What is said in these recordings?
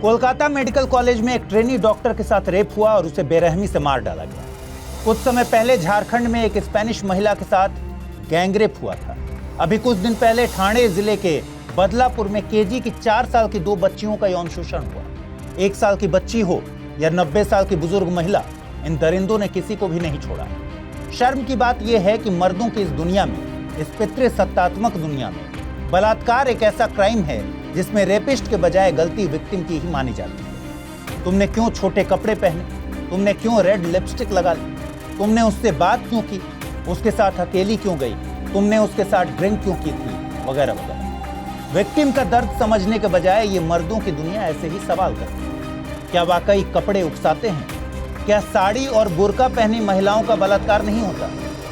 Kolkata medical college में एक trainee doctor के साथ रेप हुआ और उसे बेरहमी से मार डाला गया। कुछ समय पहले झारखंड में एक स्पेनिश महिला के साथ गैंगरेप हुआ था। अभी कुछ दिन पहले ठाणे जिले के बदलापुर में केजी की 4 साल की 2 बच्चियों का यौन शोषण हुआ। 1 साल की बच्ची हो या 90 साल की बुजुर्ग महिला, इन दरिंदों ने किसी को भी नहीं छोड़ा। शर्म की बात यह है कि मर्दों की इस दुनिया में, इस पितृसत्तात्मक दुनिया में बलात्कार एक ऐसा क्राइम है जिसमें रेपिस्ट के बजाय गलती विक्टिम की ही मानी जाती है। तुमने क्यों छोटे कपड़े पहने, तुमने क्यों रेड लिपस्टिक लगा ली, तुमने उससे बात क्यों की, उसके साथ अकेली क्यों गई, तुमने उसके साथ ड्रिंक क्यों की थी, वगैरह वगैरह। विक्टिम का दर्द समझने के बजाय ये मर्दों की दुनिया ऐसे ही सवाल करती है। क्या वाकई कपड़े उकसाते हैं? क्या साड़ी और बुर्का पहनी महिलाओं का बलात्कार नहीं होता?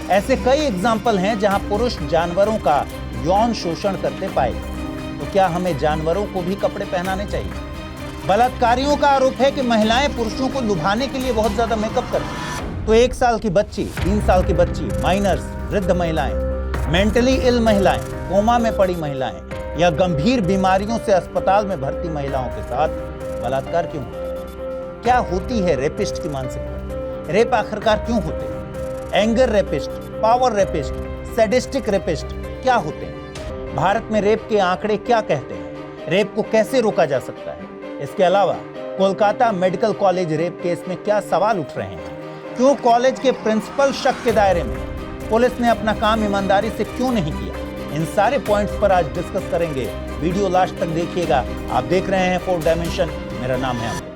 ऐसे कई एग्जाम्पल हैं जहां पुरुष जानवरों का यौन शोषण करते पाए गए। तो क्या हमें जानवरों को भी कपड़े पहनाने चाहिए? बलात्कारियों का आरोप है कि महिलाएं पुरुषों को लुभाने के लिए बहुत ज्यादा मेकअप करती हैं। तो 1 साल की बच्ची, 3 साल की बच्ची, माइनर्स, वृद्ध महिलाएं, मेंटली इल महिलाएं, कोमा में पड़ी महिलाएं या गंभीर बीमारियों से अस्पताल में भर्ती महिलाओं के साथ बलात्कार क्यों होता है? क्या होती है रेपिस्ट की मानसिकता? रेप आखिरकार क्यों होते हैं? Anger rapist, power rapist, sadistic rapist क्या होते हैं? भारत में रेप के आंकड़े क्या कहते हैं? रेप को कैसे रोका जा सकता है? इसके अलावा Kolkata medical college rape case में क्या सवाल उठ रहे हैं? क्यों कॉलेज के प्रिंसिपल शक के दायरे में? पुलिस ने अपना काम ईमानदारी से क्यों नहीं किया? इन सारे पॉइंट्स पर आज डिस्कस करेंगे। वीडियो लास्ट तक देखिएगा। आप देख रहे हैं 4 डायमेंशन। मेरा नाम है अमृत।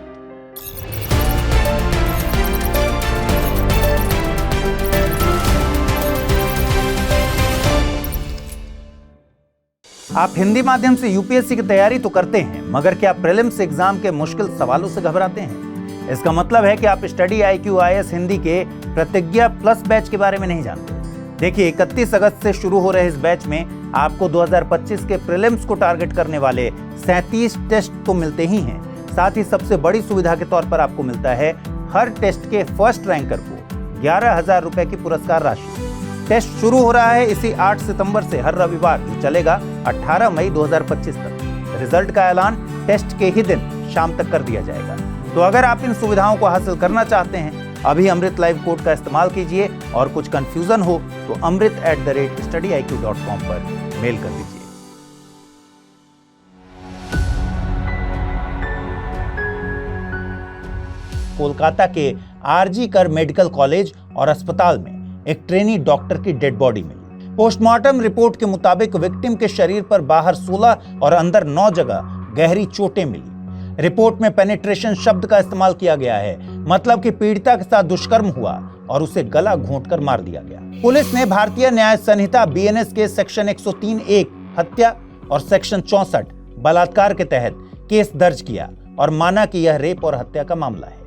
आप हिंदी माध्यम से यूपीएससी की तैयारी तो करते हैं, मगर क्या प्रीलिम्स एग्जाम के मुश्किल सवालों से घबराते हैं? इसका मतलब है कि आप स्टडी IQ IAS हिंदी के प्रतिज्ञा प्लस बैच के बारे में नहीं जानते। देखिए, 31 अगस्त से शुरू हो रहे इस बैच में आपको 2025 के प्रीलिम्स को टारगेट करने वाले 37 टेस्ट तो मिलते ही हैं। साथ ही सबसे बड़ी सुविधा के तौर पर आपको मिलता है हर टेस्ट के फर्स्ट रैंकर को 11,000 रुपए की पुरस्कार राशि। टेस्ट शुरू हो रहा है इसी 8 सितंबर से हर रविवार, जो चलेगा 18 मई 2025 तक। रिजल्ट का ऐलान टेस्ट के ही दिन शाम तक कर दिया जाएगा। तो अगर आप इन सुविधाओं को हासिल करना चाहते हैं, अभी अमृत लाइव कोड का इस्तेमाल कीजिए और कुछ कंफ्यूजन हो तो amrit@studyiq.com पर मेल कर दीजिए। कोलकाता के आरजी कर मेडिकल कॉलेज और अस्पताल में एक ट्रेनी डॉक्टर की डेड बॉडी मिली। पोस्टमार्टम रिपोर्ट के मुताबिक विक्टिम के शरीर पर बाहर 16 और अंदर 9 जगह गहरी चोटें मिली। रिपोर्ट में पेनिट्रेशन शब्द का इस्तेमाल किया गया है, मतलब कि पीड़िता के साथ दुष्कर्म हुआ और उसे गला घोंटकर मार दिया गया। पुलिस ने भारतीय न्याय संहिता BNS के सेक्शन 103(1) हत्या और सेक्शन 64 बलात्कार के तहत केस दर्ज किया और माना कि यह रेप और हत्या का मामला है।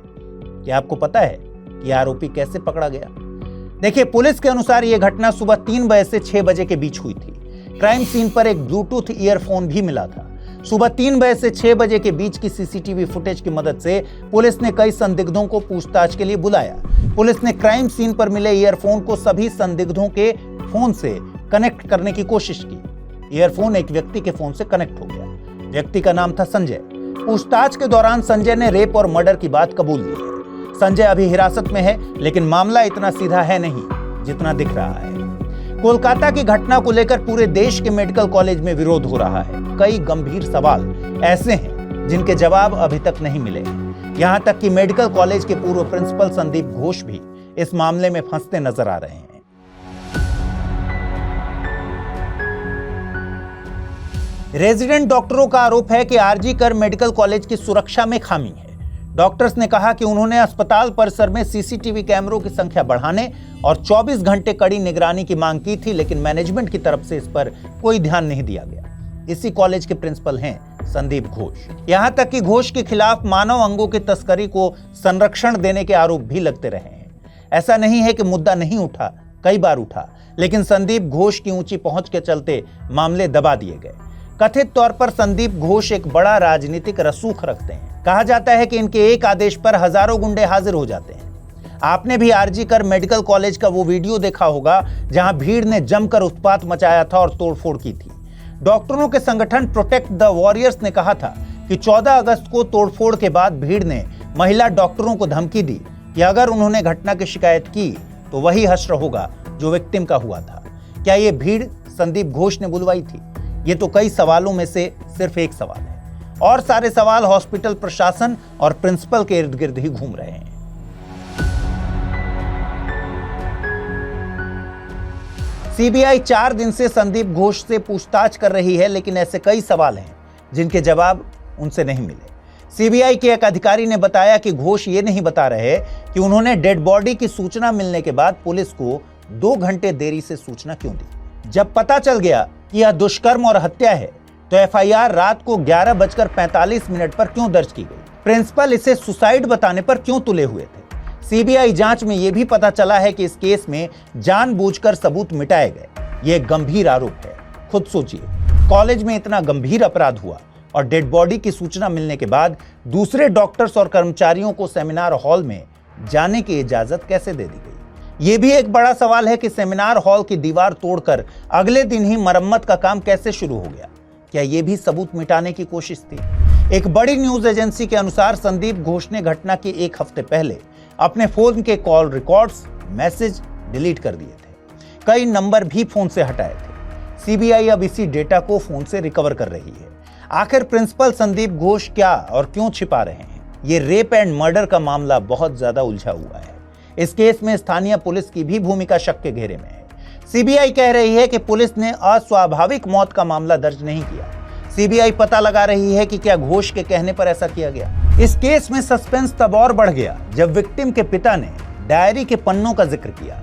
क्या आपको पता है कि आरोपी कैसे पकड़ा गया? देखिए, पुलिस के अनुसार यह घटना सुबह 3 बजे से 6 बजे के बीच हुई थी। क्राइम सीन पर एक ब्लूटूथ ईयरफोन भी मिला था। सुबह 3 बजे से 6 बजे के बीच की CCTV फुटेज की मदद से पुलिस ने कई संदिग्धों को पूछताछ के लिए बुलाया। पुलिस ने क्राइम सीन पर मिले ईयरफोन को सभी संदिग्धों के फोन से कनेक्ट करने की कोशिश की। ईयरफोन एक व्यक्ति के फोन से कनेक्ट हो गया। व्यक्ति का नाम था संजय। पूछताछ के दौरान संजय ने रेप और मर्डर की बात कबूल ली है। संजय अभी हिरासत में है, लेकिन मामला इतना सीधा है नहीं जितना दिख रहा है। कोलकाता की घटना को लेकर पूरे देश के मेडिकल कॉलेज में विरोध हो रहा है। कई गंभीर सवाल ऐसे हैं जिनके जवाब अभी तक नहीं मिले हैं। यहां तक कि मेडिकल कॉलेज के पूर्व प्रिंसिपल संदीप घोष भी इस मामले में फंसते नजर आ रहे हैं। रेजिडेंट डॉक्टरों का आरोप है कि आरजी कर मेडिकल कॉलेज की सुरक्षा में खामी है। डॉक्टर्स ने कहा कि उन्होंने अस्पताल परिसर में CCTV कैमरों की संख्या बढ़ाने और 24 घंटे कड़ी निगरानी की मांग की थी, लेकिन मैनेजमेंट की तरफ से इस पर कोई ध्यान नहीं दिया गया। इसी कॉलेज के प्रिंसिपल हैं संदीप घोष। यहां तक कि घोष के खिलाफ मानव अंगों की तस्करी को संरक्षण देने के आरोप भी लगते रहे हैं। ऐसा नहीं है कि मुद्दा नहीं उठा, कई बार उठा, लेकिन संदीप घोष की ऊंची पहुंच के चलते मामले दबा दिए गए। कथित तौर पर संदीप घोष एक बड़ा राजनीतिक रसूख रखते हैं। कहा जाता है कि इनके एक आदेश पर हजारों गुंडे हाजिर हो जाते हैं। आपने भी आरजी कर मेडिकल कॉलेज का वो वीडियो देखा होगा जहां भीड़ ने जमकर उत्पात मचाया था और तोड़फोड़ की थी। डॉक्टरों के संगठन प्रोटेक्ट द वॉरियर्स ने कहा था कि 14 अगस्त को तोड़फोड़ के बाद भीड़ ने महिला डॉक्टरों को धमकी दी कि अगर उन्होंने घटना की शिकायत की तो वही हश्र होगा जो विक्टिम का हुआ था। क्या ये भीड़ संदीप घोष ने बुलवाई थी? ये तो कई सवालों में से सिर्फ एक सवाल है, और सारे सवाल हॉस्पिटल प्रशासन और प्रिंसिपल के इर्द गिर्द ही घूम रहे हैं। सीबीआई 4 दिन से संदीप घोष से पूछताछ कर रही है, लेकिन ऐसे कई सवाल हैं जिनके जवाब उनसे नहीं मिले। सीबीआई के एक अधिकारी ने बताया कि घोष ये नहीं बता रहे कि उन्होंने डेड बॉडी की सूचना मिलने के बाद पुलिस को 2 घंटे देरी से सूचना क्यों दी। जब पता चल गया कि यह दुष्कर्म और हत्या है तो एफआईआर रात को 11:45 पर क्यों दर्ज की गई? प्रिंसिपल इसे सुसाइड बताने पर क्यों तुले हुए थे? सीबीआई जांच में यह भी पता चला है कि इस केस में जानबूझकर सबूत मिटाए गए। यह एक गंभीर आरोप है। खुद सोचिए, कॉलेज में इतना गंभीर अपराध हुआ और डेड बॉडी की सूचना मिलने के बाद दूसरे डॉक्टर्स और कर्मचारियों को सेमिनार हॉल में जाने की इजाजत कैसे दे दी गई? यह भी एक बड़ा सवाल है कि सेमिनार हॉल की दीवार तोड़कर अगले दिन ही मरम्मत का काम कैसे शुरू हो गया? क्या यह भी सबूत मिटाने की कोशिश थी? एक बड़ी न्यूज एजेंसी के अनुसार संदीप घोष ने घटना के 1 हफ्ते पहले अपने फोन के कॉल रिकॉर्ड्स, मैसेज डिलीट कर दिए थे। कई नंबर भी फोन से हटाए थे। सीबीआई अब इसी डेटा को फोन से रिकवर कर रही है। आखिर प्रिंसिपल संदीप घोष क्या और क्यों छिपा रहे हैं? ये रेप एंड मर्डर का मामला बहुत ज्यादा उलझा हुआ है। इस केस में स्थानीय पुलिस की भी भूमिका शक के घेरे में है। सीबीआई कह रही है कि पुलिस ने अस्वाभाविक मौत का मामला दर्ज नहीं किया। सीबीआई पता लगा रही है कि क्या घोष के कहने पर ऐसा किया गया। इस केस में सस्पेंस तब और बढ़ गया जब विक्टिम के पिता ने डायरी के पन्नों का जिक्र किया।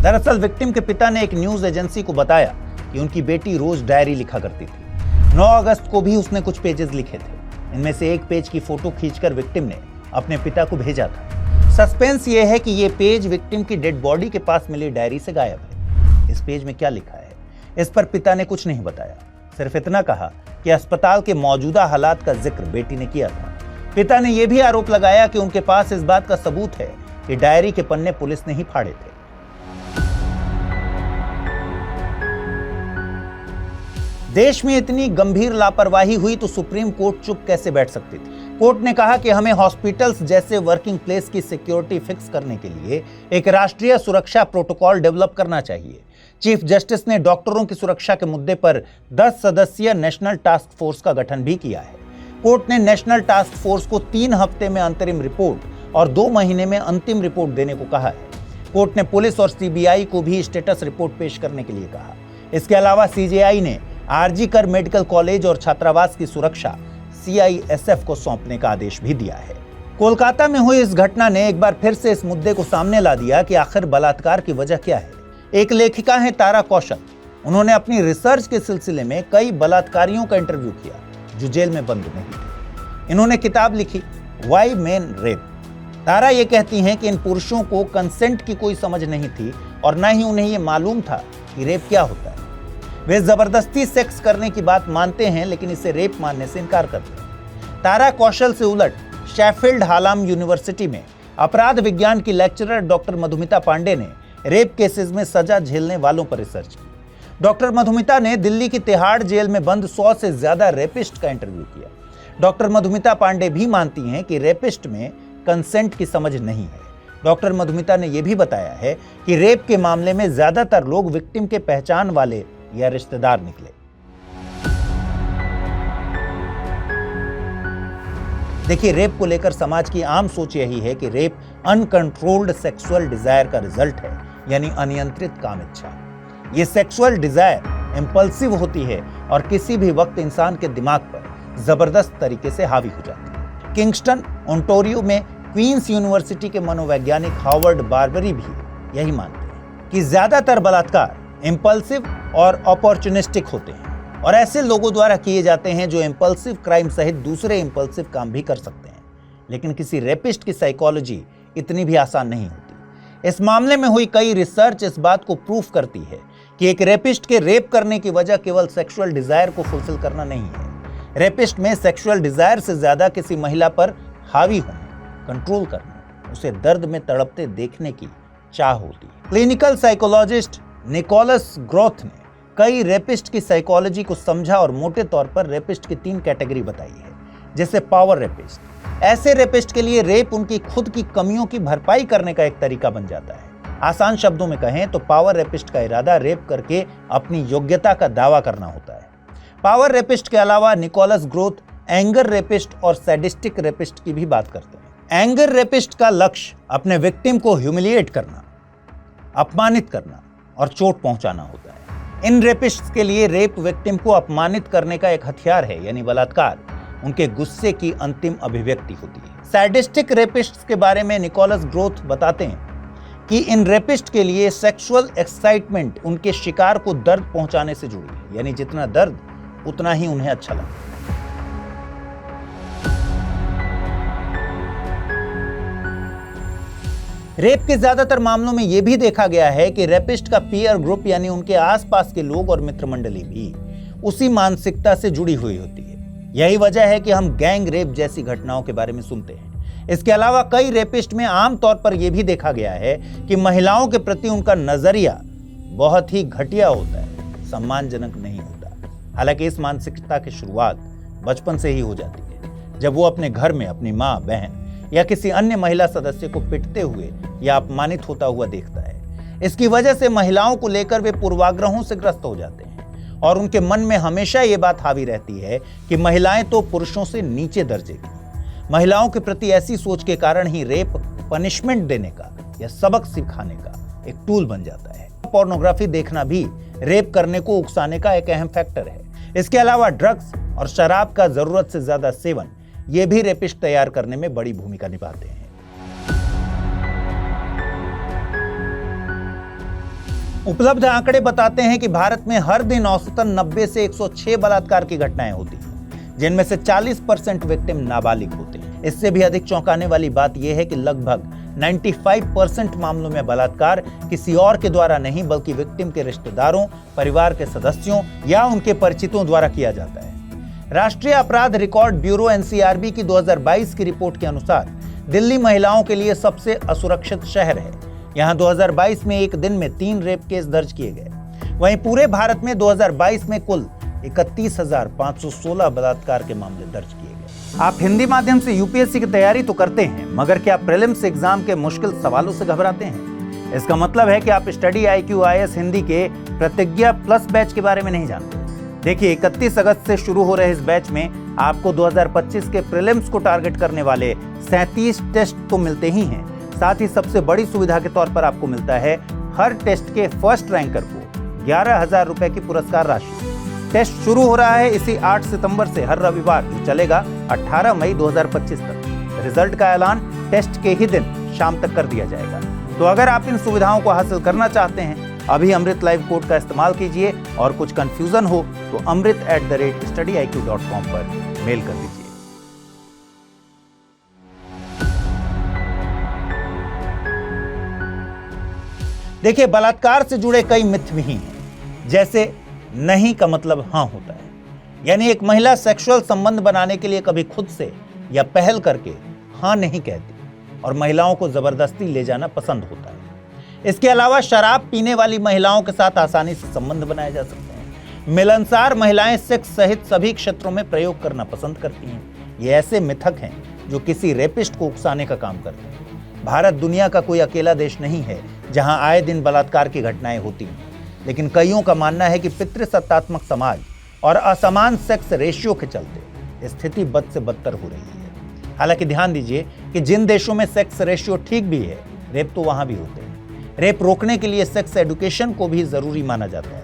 दरअसल विक्टिम के पिता ने एक न्यूज एजेंसी को बताया कि उनकी बेटी रोज डायरी लिखा करती थी। 9 अगस्त को भी उसने कुछ पेजेस लिखे थे। इनमें से एक पेज की फोटो खींचकर विक्टिम ने अपने पिता को भेजा था। सस्पेंस ये है कि ये पेज विक्टिम की डेड बॉडी के पास मिली डायरी से गायब है। इस पेज में क्या लिखा है, इस पर पिता ने कुछ नहीं बताया। सिर्फ इतना कहा कि अस्पताल के मौजूदा हालात का जिक्र बेटी ने किया था। पिता ने यह भी आरोप लगाया कि उनके पास इस बात का सबूत है कि डायरी के पन्ने पुलिस ने ही फाड़े थे। देश में इतनी गंभीर लापरवाही हुई तो सुप्रीम कोर्ट चुप कैसे बैठ सकती थी? कोर्ट ने कहा कि हमें हॉस्पिटल्स जैसे वर्किंग प्लेस की सिक्योरिटी फिक्स करने के लिए एक राष्ट्रीय सुरक्षा प्रोटोकॉल डेवलप करना चाहिए। चीफ जस्टिस ने डॉक्टरों की सुरक्षा के मुद्दे पर 10 सदस्यीय नेशनल टास्क फोर्स का गठन भी किया है। कोर्ट ने नेशनल टास्क फोर्स को 3 हफ्ते में अंतरिम रिपोर्ट और 2 महीने में अंतिम रिपोर्ट देने को कहा है। कोर्ट ने पुलिस और सीबीआई को भी स्टेटस रिपोर्ट पेश करने के लिए कहा। इसके अलावा सीजेआई ने आरजी कर मेडिकल कॉलेज और छात्रावास की सुरक्षा सीआईएसएफ को सौंपने का आदेश भी दिया है। कोलकाता में हुई इस घटना ने एक बार फिर से इस मुद्दे को सामने ला दिया कि आखिर बलात्कार की वजह क्या है। एक लेखिका है तारा कौशल। उन्होंने अपनी रिसर्च के सिलसिले में कई बलात्कारियों का इंटरव्यू किया जो जेल में बंद नहीं थे। इन्होंने किताब लिखी व्हाई मेन रेप। तारा ये कहती हैं कि इन पुरुषों को कंसेंट की कोई समझ नहीं थी और न ही उन्हें ये मालूम था कि रेप क्या होता है। वे जबरदस्ती सेक्स करने की बात मानते हैं लेकिन इसे रेप मानने से इनकार करते हैं। तारा कौशल से उलट शेफील्ड हालाम यूनिवर्सिटी में अपराध विज्ञान की लेक्चरर डॉक्टर मधुमिता पांडे ने रेप केसेस में सजा झेलने वालों पर रिसर्च की। डॉक्टर मधुमिता ने दिल्ली की तिहाड़ जेल में बंद 100 से ज्यादा रेपिस्ट का इंटरव्यू किया। डॉक्टर मधुमिता पांडे भी मानती हैं कि रेपिस्ट में कंसेंट की समझ नहीं है। डॉक्टर मधुमिता ने यह भी बताया है कि रेप के मामले में ज्यादातर लोग विक्टिम के पहचान वाले या रिश्तेदार निकले। देखिए, रेप को लेकर समाज की आम सोच यही है कि रेप अनकंट्रोल्ड सेक्सुअल डिजायर का रिजल्ट है, यानी अनियंत्रित काम इच्छा। ये सेक्सुअल डिजायर इंपल्सिव होती है और किसी भी वक्त इंसान के दिमाग पर जबरदस्त तरीके से हावी हो जाती है। किंगस्टन, ओंटारियो में क्वींस यूनिवर्सिटी के मनोवैज्ञानिक हार्वर्ड बार्बरी भी यही मानते हैं कि ज्यादातर बलात्कार इंपल्सिव और अपॉर्चुनिस्टिक होते हैं और ऐसे लोगों द्वारा किए जाते हैं जो इंपल्सिव क्राइम सहित दूसरे इंपल्सिव काम भी कर सकते हैं। लेकिन किसी रेपिस्ट की साइकोलॉजी इतनी भी आसान नहीं होती। इस मामले में हुई कई रिसर्च इस बात को प्रूफ करती है कि एक रेपिस्ट के रेप करने की वजह केवल सेक्सुअल डिजायर को फुलफिल करना नहीं है। रेपिस्ट में सेक्सुअल डिजायर से ज्यादा किसी महिला पर हावी होने, कंट्रोल करने, उसे दर्द में तड़पते देखने की चाह होती है। क्लिनिकल साइकोलॉजिस्ट निकोलस ग्रोथ ने कई रेपिस्ट की साइकोलॉजी को समझा और मोटे तौर पर रेपिस्ट की 3 कैटेगरी बताई है। जैसे पावर रेपिस्ट। ऐसे रेपिस्ट के लिए रेप उनकी खुद की कमियों की भरपाई करने का एक तरीका बन जाता है। आसान शब्दों में कहें तो पावर रेपिस्ट का इरादा रेप करके अपनी योग्यता का दावा करना होता है। पावर रेपिस्ट के अलावा निकोलस ग्रोथ एंगर रेपिस्ट और सैडिस्टिक रेपिस्ट की भी बात करते हैं। एंगर रेपिस्ट का लक्ष्य अपने विक्टिम को ह्यूमिलिएट करना, अपमानित करना और चोट पहुंचाना होता है। इन रेपिस्ट्स के लिए रेप विक्टिम को अपमानित करने का एक हथियार है, यानी बलात्कार उनके गुस्से की अंतिम अभिव्यक्ति होती है। सैडिस्टिक रेपिस्ट्स के बारे में निकोलस ग्रोथ बताते हैं कि इन रेपिस्ट के लिए सेक्सुअल एक्साइटमेंट उनके शिकार को दर्द पहुंचाने से जुड़ी है, यानी जितना दर्द उतना ही उन्हें अच्छा लगता है। रेप के ज्यादातर मामलों में यह भी देखा गया है कि रेपिस्ट का पीयर ग्रुप यानी उनके आसपास के लोग और मित्र मंडली भी उसी मानसिकता से जुड़ी हुई होती है। यही वजह है कि हम गैंग रेप जैसी घटनाओं के बारे में सुनते हैं। इसके अलावा कई रेपिस्ट में आमतौर पर यह भी देखा गया है कि महिलाओं के प्रति उनका नजरिया बहुत ही घटिया होता है, सम्मानजनक नहीं होता। हालांकि इस मानसिकता की शुरुआत बचपन से ही हो जाती है, जब वो अपने घर में अपनी माँ, बहन या किसी अन्य महिला सदस्य को पिटते हुए या अपमानित होता हुआ देखता है। इसकी वजह से महिलाओं को लेकर वे पूर्वाग्रहों से ग्रस्त हो जाते हैं और उनके मन में हमेशा ये बात हावी रहती है कि महिलाएं तो पुरुषों से नीचे दर्जे की। महिलाओं के प्रति ऐसी सोच के कारण ही रेप पनिशमेंट देने का या सबक सिखाने का एक टूल बन जाता है। पोर्नोग्राफी देखना भी रेप करने को उकसाने का एक अहम फैक्टर है। इसके अलावा ड्रग्स और शराब का जरूरत से ज्यादा सेवन ये भी रेपिस्ट तैयार करने में बड़ी भूमिका निभाते हैं। उपलब्ध आंकड़े बताते हैं कि भारत में हर दिन औसतन 90 से 106 बलात्कार की घटनाएं होती हैं, जिनमें से 40% विक्टिम नाबालिग होते हैं। इससे भी अधिक चौंकाने वाली बात यह है कि लगभग 95% मामलों में बलात्कार किसी और के द्वारा नहीं बल्कि विक्टिम के रिश्तेदारों, परिवार के सदस्यों या उनके परिचितों द्वारा किया जाता है। राष्ट्रीय अपराध रिकॉर्ड ब्यूरो एनसीआरबी की 2022 की रिपोर्ट के अनुसार दिल्ली महिलाओं के लिए सबसे असुरक्षित शहर है। यहां 2022 में एक दिन में 3 रेप केस दर्ज किए गए। वहीं पूरे भारत में 2022 में कुल 31,516 बलात्कार के मामले दर्ज किए गए। आप हिंदी माध्यम से यूपीएससी की तैयारी तो करते हैं, मगर क्या प्रीलिम्स एग्जाम के मुश्किल सवालों से घबराते हैं? इसका मतलब है कि आप स्टडी IQ IAS हिंदी के प्रतिज्ञा प्लस बैच के बारे में नहीं जानते। देखिए, 31 अगस्त से शुरू हो रहे इस बैच में आपको 2025 के प्रीलिम्स को टारगेट करने वाले 37 टेस्ट तो मिलते ही हैं। साथ ही सबसे बड़ी सुविधा के तौर पर आपको मिलता है हर टेस्ट के फर्स्ट रैंकर को 11,000 रुपए की पुरस्कार राशि। टेस्ट शुरू हो रहा है इसी 8 सितंबर से हर रविवार, जो चलेगा 18 मई 2025 तक। रिजल्ट का ऐलान टेस्ट के ही दिन शाम तक कर दिया जाएगा। तो अगर आप इन सुविधाओं को हासिल करना चाहते हैं, अभी अमृत लाइव कोड का इस्तेमाल कीजिए और कुछ कंफ्यूजन हो तो amrit@studiiq.com पर मेल कर दीजिए। देखिए, बलात्कार से जुड़े कई मिथ भी हैं। जैसे नहीं का मतलब हाँ होता है, यानी एक महिला सेक्सुअल संबंध बनाने के लिए कभी खुद से या पहल करके हाँ नहीं कहती और महिलाओं को जबरदस्ती ले जाना पसंद होता है। इसके अलावा शराब पीने वाली महिलाओं के साथ आसानी से संबंध बनाए जा सकते हैं। मिलनसार महिलाएं सेक्स सहित सभी क्षेत्रों में प्रयोग करना पसंद करती हैं। ये ऐसे मिथक हैं जो किसी रेपिस्ट को उकसाने का काम करते हैं। भारत दुनिया का कोई अकेला देश नहीं है जहां आए दिन बलात्कार की घटनाएं होती हैं, लेकिन कईयों का मानना है कि पितृसत्तात्मक समाज और असमान सेक्स रेशियो के चलते स्थिति बद से बदतर हो रही है। हालांकि ध्यान दीजिए कि जिन देशों में सेक्स रेशियो ठीक भी है, रेप तो वहां भी होते हैं। रेप रोकने के लिए सेक्स एजुकेशन को भी जरूरी माना जाता है।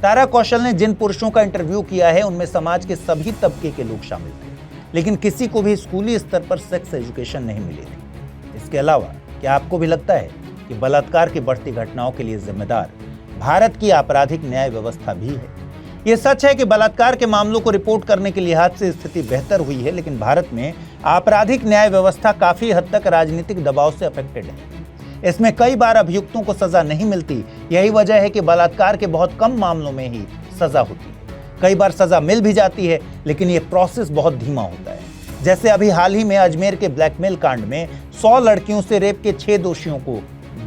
तारा कौशल ने जिन पुरुषों का इंटरव्यू किया है, उनमें समाज के सभी तबके के लोग शामिल थे, लेकिन किसी को भी स्कूली स्तर पर सेक्स एजुकेशन नहीं मिली थी। इसके अलावा क्या आपको भी लगता है कि बलात्कार की बढ़ती घटनाओं के लिए जिम्मेदार भारत की आपराधिक न्याय व्यवस्था भी है? ये सच है कि बलात्कार के मामलों को रिपोर्ट करने के लिहाज से स्थिति बेहतर हुई है, लेकिन भारत में आपराधिक न्याय व्यवस्था काफी हद तक राजनीतिक दबाव से अफेक्टेड है। इसमें कई बार अभियुक्तों को सजा नहीं मिलती। यही वजह है कि बलात्कार के बहुत कम मामलों में ही सजा होती है। कई बार सजा मिल भी जाती है, लेकिन ये प्रोसेस बहुत धीमा होता है। जैसे अभी हाल ही में अजमेर के ब्लैकमेल कांड में 100 लड़कियों से रेप के 6 दोषियों को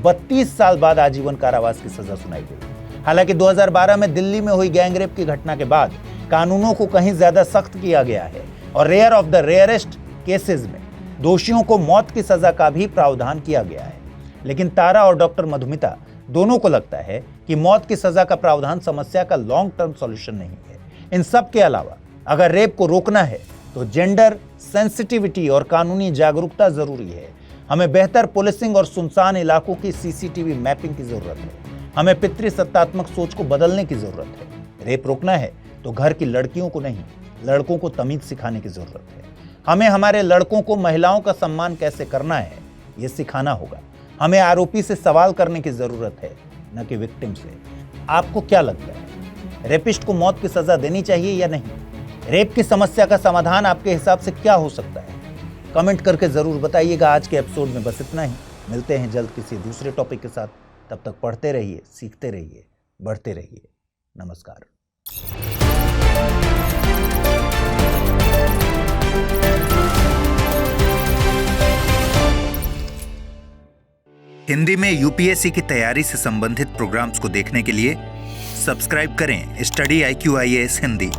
32 साल बाद आजीवन कारावास की सजा सुनाई गई। हालांकि 2012 में दिल्ली में हुई गैंगरेप की घटना के बाद कानूनों को कहीं ज्यादा सख्त किया गया है। और rare of the rarest cases में दोषियों को मौत की सजा का भी प्रावधान किया गया है। लेकिन तारा और डॉक्टर मधुमिता दोनों को लगता है कि मौत की सजा का प्रावधान समस्या का लॉन्ग टर्म सॉल्यूशन नहीं है। इन सब के अलावा अगर रेप को रोकना है तो जेंडर सेंसिटिविटी और कानूनी जागरूकता जरूरी है। हमें बेहतर पुलिसिंग और सुनसान इलाकों की सीसीटीवी मैपिंग की जरूरत है। हमें पितृसत्तात्मक सोच को बदलने की जरूरत है। रेप रोकना है तो घर की लड़कियों को नहीं, लड़कों को तमीज सिखाने की जरूरत है। हमें हमारे लड़कों को महिलाओं का सम्मान कैसे करना है ये सिखाना होगा। हमें आरोपी से सवाल करने की जरूरत है, न कि विक्टिम से। आपको क्या लगता है, रेपिस्ट को मौत की सजा देनी चाहिए या नहीं? रेप की समस्या का समाधान आपके हिसाब से क्या हो सकता है? कमेंट करके जरूर बताइएगा। आज के एपिसोड में बस इतना ही। मिलते हैं जल्द किसी दूसरे टॉपिक के साथ। तब तक पढ़ते रहिए, सीखते रहिए, बढ़ते रहिए। नमस्कार। हिंदी में यूपीएससी की तैयारी से संबंधित प्रोग्राम्स को देखने के लिए सब्सक्राइब करें स्टडी IQ IAS हिंदी।